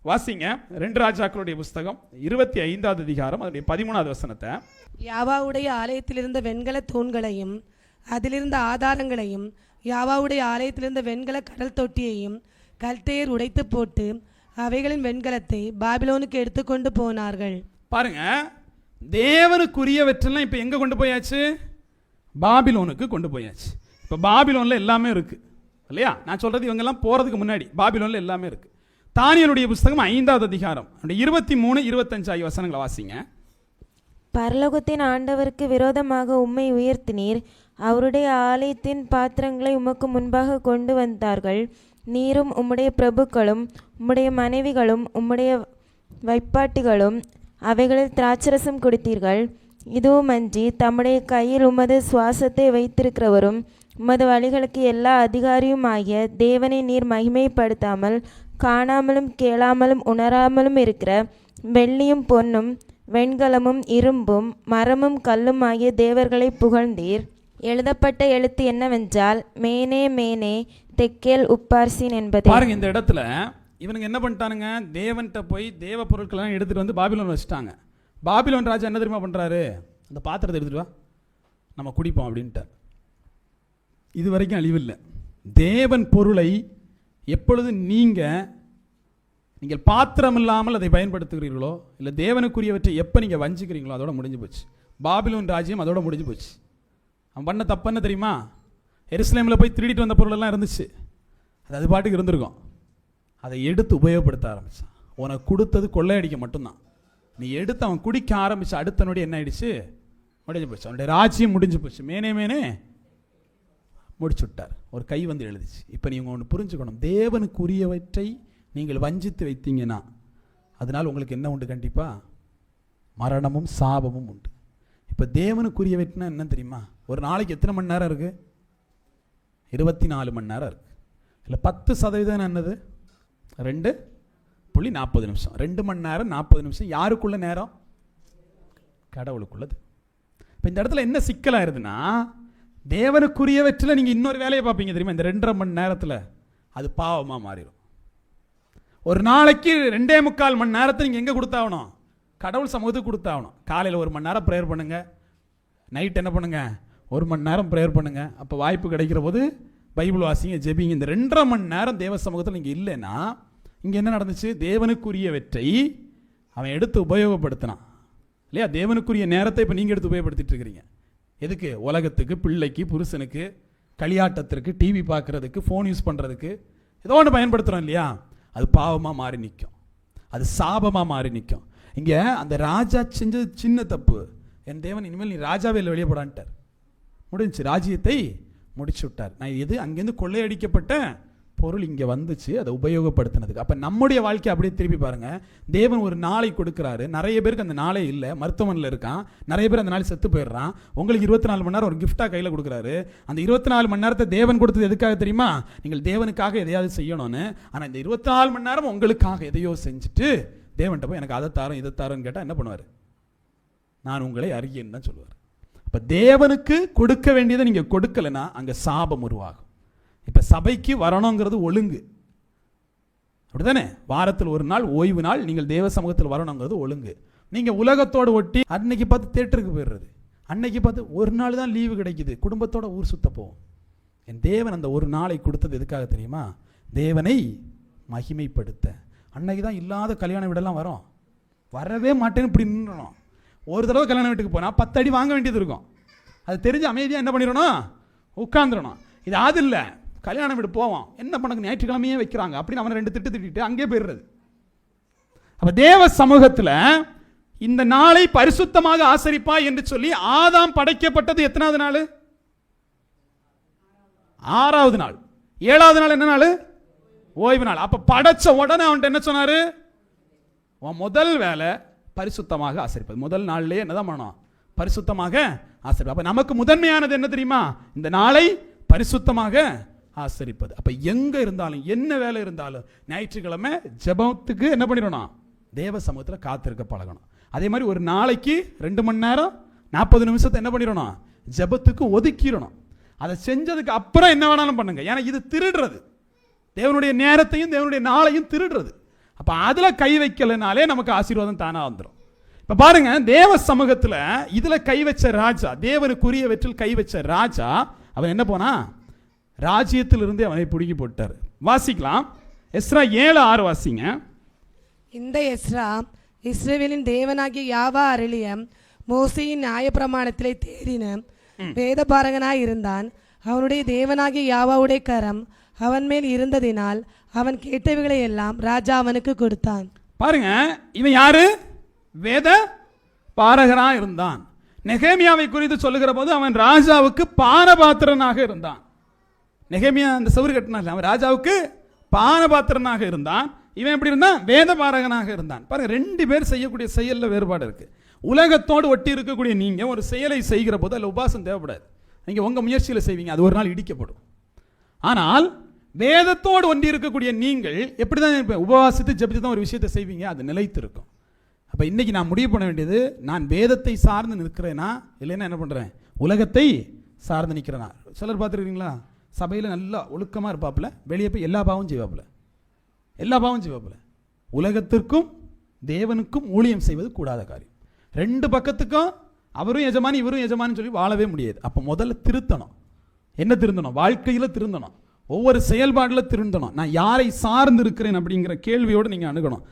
வாசிங்க 2 ராஜாக்களுடைய புஸ்தகம் 25வது அதிகாரம் அதனுடைய 13வது வசனத்தை. யாவாவுடைய ஆலயத்திலிருந்த வெண்கல தூண்களையும் அதிலிருந்த ஆதாரங்களையும் யாவாவுடைய ஆலயத்திலிருந்த வெண்கல கடல் தொட்டியையும் கல்தேயர் உடைத்து போட்டு அவைகளின் வெண்கலத்தை பாபிலோனுக்கு எடுத்துக்கொண்டு போனார்கள். பாருங்க, தேவனுக்குரியவற்றெல்லாம் இப்ப எங்க கொண்டு போயாச்சு? பாபிலோனுக்கு கொண்டு போயாச்சு. இப்ப பாபிலோன்ல எல்லாமே இருக்கு இல்லையா? நான் சொல்றது இவங்க எல்லாம் போறதுக்கு முன்னாடி பாபிலோன்ல எல்லாமே இருக்கு. தானியேலுடைய புஸ்தகம் 5வது அதிகாரம் 23, 25 வசனங்களை வாசிங்க. பரலோகத்தின் ஆண்டவருக்கு விரோதமாக உம்மை உயர்த்தினீர், அவருடைய ஆலயத்தின் பாத்திரங்களை உமக்கு முன்பாக கொண்டு வந்தார்கள். நீரும் உம்முடைய பிரபுக்களும் உம்முடைய மனைவிகளும் உம்முடைய வைப்பாட்டிகளும் அவைகளில் திராட்சரசம் குடித்தீர்கள். இதுவுமன்றி தம்முடைய கையில் உமது சுவாசத்தை வைத்திருக்கிறவரும் உமது வழிகளுக்கு எல்லா அதிகாரியும் ஆகிய தேவனை நீர் மகிமைப்படுத்தாமல் காணாமலும் கேளாமலும் உணராமலும் இருக்கிற வெள்ளியும் பொன்னும் வெண்கலமும் இரும்பும் மரமும் கல்லும் ஆகிய தேவர்களை புகழ்ந்தீர். எழுதப்பட்ட எழுத்து என்னவென்றால் மேனே மேனே தெக்கேல் உப்பார்சின் என்பது. பாருங்க, இந்த இடத்துல இவனுங்க என்ன பண்ணிட்டானுங்க? தேவன்கிட்ட போய் தேவ பொருட்கள் எடுத்துட்டு வந்து பாபிலோன் வச்சுட்டாங்க. பாபிலோன் ராஜா என்ன தெரியுமா பண்றாரு? அந்த பாத்திரத்தை எடுத்துட்டு வா, நம்ம குடிப்போம் அப்படின்ட்டார். இது வரைக்கும் அழிவில்லை. தேவன் பொருளை எப்பொழுது நீங்கள் பாத்திரம் இல்லாமல் அதை பயன்படுத்துகிறீர்களோ, இல்லை தேவனுக்குரியவற்றை எப்போ நீங்கள் வஞ்சிக்கிறீங்களோ அதோட முடிஞ்சு போச்சு. பாபிலோன் ராஜ்யம் அதோட முடிஞ்சு போச்சு. அவன் பண்ண தப்பு என்ன தெரியுமா? எருசலேமில் போய் திருடிட்டு வந்த பொருளெல்லாம் இருந்துச்சு, அது பாட்டுக்கு இருந்திருக்கும். அதை எடுத்து உபயோகப்படுத்த ஆரம்பித்தான். உனக்கு கொடுத்தது கொள்ளையடிக்க மட்டும்தான். நீ எடுத்து அவன் குடிக்க ஆரம்பிச்ச அடுத்த நொடி என்ன ஆயிடுச்சு? முடிஞ்சு போச்சு. அவனுடைய ராஜ்யம் முடிஞ்சு போச்சு. மேனே மேனே முடிச்சு விட்டார். ஒரு கை வந்து எழுதிச்சு. இப்போ நீங்கள் ஒன்று புரிஞ்சுக்கணும், தேவனுக்குரியவற்றை நீங்கள் வஞ்சித்து வைத்தீங்கன்னா அதனால் உங்களுக்கு என்ன உண்டு? கண்டிப்பாக மரணமும் சாபமும் உண்டு. இப்போ தேவனுக்குரியவற்றினா என்ன தெரியுமா? ஒரு நாளைக்கு எத்தனை மணி நேரம் இருக்குது? 24 மணி நேரம் இருக்குது. இல்லை 10% என்னது? 2.40 2 மணி நேரம் 40 நிமிஷம். யாருக்குள்ள நேரம்? கடவுளுக்குள்ளது. இப்போ இந்த இடத்துல என்ன சிக்கலாயிருதுன்னா, தேவனுக்குரியவற்றில் நீங்கள் இன்னொரு வேலையை பார்ப்பீங்க தெரியுமா? இந்த 2.5 மணி நேரத்தில் அது பாவமாக மாறிடும். ஒரு நாளைக்கு 2.25 மணி நேரத்தை நீங்கள் எங்கே கொடுத்தாகணும்? கடவுள் சமூகத்துக்கு கொடுத்தாகணும். காலையில் 1 மணி நேரம் ப்ரேயர் பண்ணுங்க, நைட் என்ன பண்ணுங்க? 1 மணி நேரம் ப்ரேயர் பண்ணுங்க. அப்போ வாய்ப்பு கிடைக்கிற போது பைபிள் வாசிங்க, ஜெபிங்க. இந்த 2.5 மணி நேரம் தேவ சமூகத்தில் நீங்கள் இல்லைன்னா இங்கே என்ன நடந்துச்சு? தேவனுக்குரியவற்றை அவன் எடுத்து உபயோகப்படுத்தினான் இல்லையா? தேவனுக்குரிய நேரத்தை இப்போ நீங்கள் எடுத்து உபயோகப்படுத்திட்டு இருக்கிறீங்க. எதுக்கு? உலகத்துக்கு, பிள்ளைக்கு, புருஷனுக்கு, களியாட்டத்திற்கு, டிவி பார்க்கறதுக்கு, ஃபோன் யூஸ் பண்ணுறதுக்கு, ஏதோ ஒன்று பயன்படுத்துகிறோம் இல்லையா? அது பாவமாக மாறி நிற்கும், அது சாபமாக மாறி நிற்கும். இங்கே அந்த ராஜா செஞ்சது சின்ன தப்பு. என் தேவன் இனிமேல் நீ ராஜாவே வெளியே போடான்ட்டார். முடிஞ்சு, ராஜ்யத்தை முடிச்சு விட்டார். நான் எது அங்கேருந்து கொள்ளையடிக்கப்பட்ட பொருள் இங்கே வந்துச்சு, அதை உபயோகப்படுத்தினதுக்கு. அப்போ நம்முடைய வாழ்க்கை அப்படியே திருப்பி பாருங்க. தேவன் ஒரு நாளை கொடுக்குறாரு. நிறைய பேருக்கு அந்த நாளே இல்லை, மருத்துவமனையில் இருக்கான். நிறைய பேர் அந்த நாள் செத்து போயிடுறான். உங்களுக்கு 24 மணி நேரம் ஒரு கிஃப்டாக கையில் கொடுக்குறாரு. அந்த 24 மணி நேரத்தை தேவன் கொடுத்தது எதுக்காக தெரியுமா? நீங்கள் தேவனுக்காக எதையாவது செய்யணும்னு. ஆனால் இந்த 24 மணி நேரம் உங்களுக்காக எதையோ செஞ்சுட்டு தேவன்கிட்ட போய் எனக்கு அதை தாரும் இதை தாருன்னு கேட்டால் என்ன பண்ணுவார்? நான் உங்களை அறியேன்னு தான் சொல்லுவார். அப்போ தேவனுக்கு கொடுக்க வேண்டியதை நீங்கள் கொடுக்கலைன்னா அங்கே சாபம் உருவாகும். இப்போ சபைக்கு வரணுங்கிறது ஒழுங்கு, அப்படிதானே? வாரத்தில் ஒரு நாள் ஓய்வு நாள் நீங்கள் தேவ சமூகத்தில் வரணுங்கிறது ஒழுங்கு. நீங்கள் உலகத்தோடு ஒட்டி அன்னைக்கு பார்த்து தேட்டருக்கு போயிடுறது, அன்னைக்கு பார்த்து ஒரு நாள் தான் லீவு கிடைக்குது, குடும்பத்தோட ஊர் சுத்த போவோம். என் தேவன் அந்த ஒரு நாளை கொடுத்தது எதுக்காக தெரியுமா? தேவனை மகிமைப்படுத்த. அன்னைக்கு தான் இல்லாத கல்யாண வீடெல்லாம் வரும். வரவே மாட்டேன்னு இப்படி நின்றணும். ஒரு தடவை கல்யாண வீட்டுக்கு போனால் 10 அடி வாங்க வேண்டியது இருக்கும். அது தெரிஞ்சு அமைதியாக என்ன பண்ணிடணும்? உட்காந்துடணும். இது அது இல்லை, கல்யாண வீடு போவோம், என்ன பண்ணக்கு ஞாயிற்றுக்கிழமையே வைக்கிறாங்க அப்படின்னு அவனை 2 திட்டிட்டு அங்கே போயிடுறது. அப்போ தேவ சமூகத்தில் இந்த நாளை பரிசுத்தமாக ஆசரிப்பா என்று சொல்லி ஆதாம் படைக்கப்பட்டது எத்தனாவது நாள்? 6வது நாள். 7வது நாள் என்ன நாள்? ஓய்வு நாள். அப்போ படைச்ச உடனே அவன்கிட்ட என்ன சொன்னாரு? உன் முதல் வேலை பரிசுத்தமாக ஆசரிப்பது. முதல் நாள்லேயே என்னதான் பண்ணணும்? பரிசுத்தமாக ஆசரிப்பது. அப்போ நமக்கு முதன்மையானது என்ன தெரியுமா? இந்த நாளை பரிசுத்தமாக ஆசரிப்பது. அப்ப எங்க இருந்தாலும் என்ன வேலை இருந்தாலும் ஞாயிற்றுக்கிழமை ஜெபத்துக்கு என்ன பண்ணிடணும்? தேவ சமூகத்தில் காத்திருக்க பழகணும். அதே மாதிரி ஒரு நாளைக்கு 2 மணி நேரம் 40 நிமிஷத்தை என்ன பண்ணிடணும்? ஜெபத்துக்கு ஒதுக்கிடணும். அதை செஞ்சதுக்கு அப்புறம் என்ன வேணாலும் பண்ணுங்க. ஏன்னா இது திருடுறது, தேவனுடைய நேரத்தையும் தேவனுடைய நாளையும் திருடுறது. அப்போ அதில் கை வைக்கலைனாலே நமக்கு ஆசீர்வாதம் தானாக வந்துடும். இப்போ பாருங்க, தேவ சமூகத்தில் இதில் கை வச்ச ராஜா, தேவனுக்குரியவற்றில் கை வச்ச ராஜா, அவன் என்ன போனா, ராஜ்யத்திலிருந்து அவனை பிடுங்கி போட்டார். வாசிக்கலாம், எஸ்ரா 7:6 வாசிங்க. இந்த எஸ்ரா இஸ்ரவேலின் தேவனாகிய யாவா அருளிய மோசேயின் நியாயப்பிரமாணத்திலே தேறின வேதபாரகனாய் இருந்தான். அவனுடைய தேவனாகிய யாவாவுடைய கரம் அவன் மேல் இருந்ததினால் அவன் கேட்டவைகளை எல்லாம் ராஜா அவனுக்கு கொடுத்தான். பாருங்க, இவன் யாரு? வேத பாரகனா இருந்தான். நெகேமியாவை குறித்து சொல்லுகிற போது அவன் ராஜாவுக்கு பானபாத்திரனாக இருந்தான். நெகேமியா அந்த சவுறு கட்டினான், அவன் ராஜாவுக்கு பானபாத்திரனாக இருந்தான். இவன் எப்படி இருந்தான்? வேத பாரகனாக இருந்தான். பாருங்க, 2 பேர் செய்யக்கூடிய செயல்ல வேறுபாடு இருக்கு. உலகத்தோடு ஒட்டி இருக்கக்கூடிய நீங்க ஒரு செயலை செய்கிற போது அதில் உபாசம் தேவைப்படாது. நீங்க உங்க முயற்சியில் செய்வீங்க, அது ஒரு நாள் இடிக்கப்படும். ஆனால் வேதத்தோடு ஒன்றி இருக்கக்கூடிய நீங்கள் எப்படிதான் உபவாசித்து ஜெபித்து தான் ஒரு விஷயத்தை செய்வீங்க, அது நிலைத்து இருக்கும். அப்போ இன்னைக்கு நான் முடிவு பண்ண வேண்டியது, நான் வேதத்தை சார்ந்து நிற்கிறேனா இல்லைன்னா என்ன பண்ணுறேன், உலகத்தை சார்ந்து நிற்கிறேனா. சிலர் பார்த்துருக்கீங்களா, சபையில் நல்லா ஒழுக்கமாக இருப்பாப்புல, வெளியே போய் எல்லா பாவம் செய்வாப்புல. உலகத்திற்கும் தேவனுக்கும் ஊழியம் செய்வது கூடாத காரியம். 2 பக்கத்துக்கும் அவரும் எஜமானி இவரும் எஜமானி சொல்லி வாழவே முடியாது. அப்போ முதல்ல திருத்தணும். என்ன திருந்தணும்? வாழ்க்கையில் திருந்தணும், ஒவ்வொரு செயல்பாடில் திருந்தணும். நான் யாரை சார்ந்து இருக்கிறேன் அப்படிங்கிற கேள்வியோடு நீங்கள் அணுகணும்.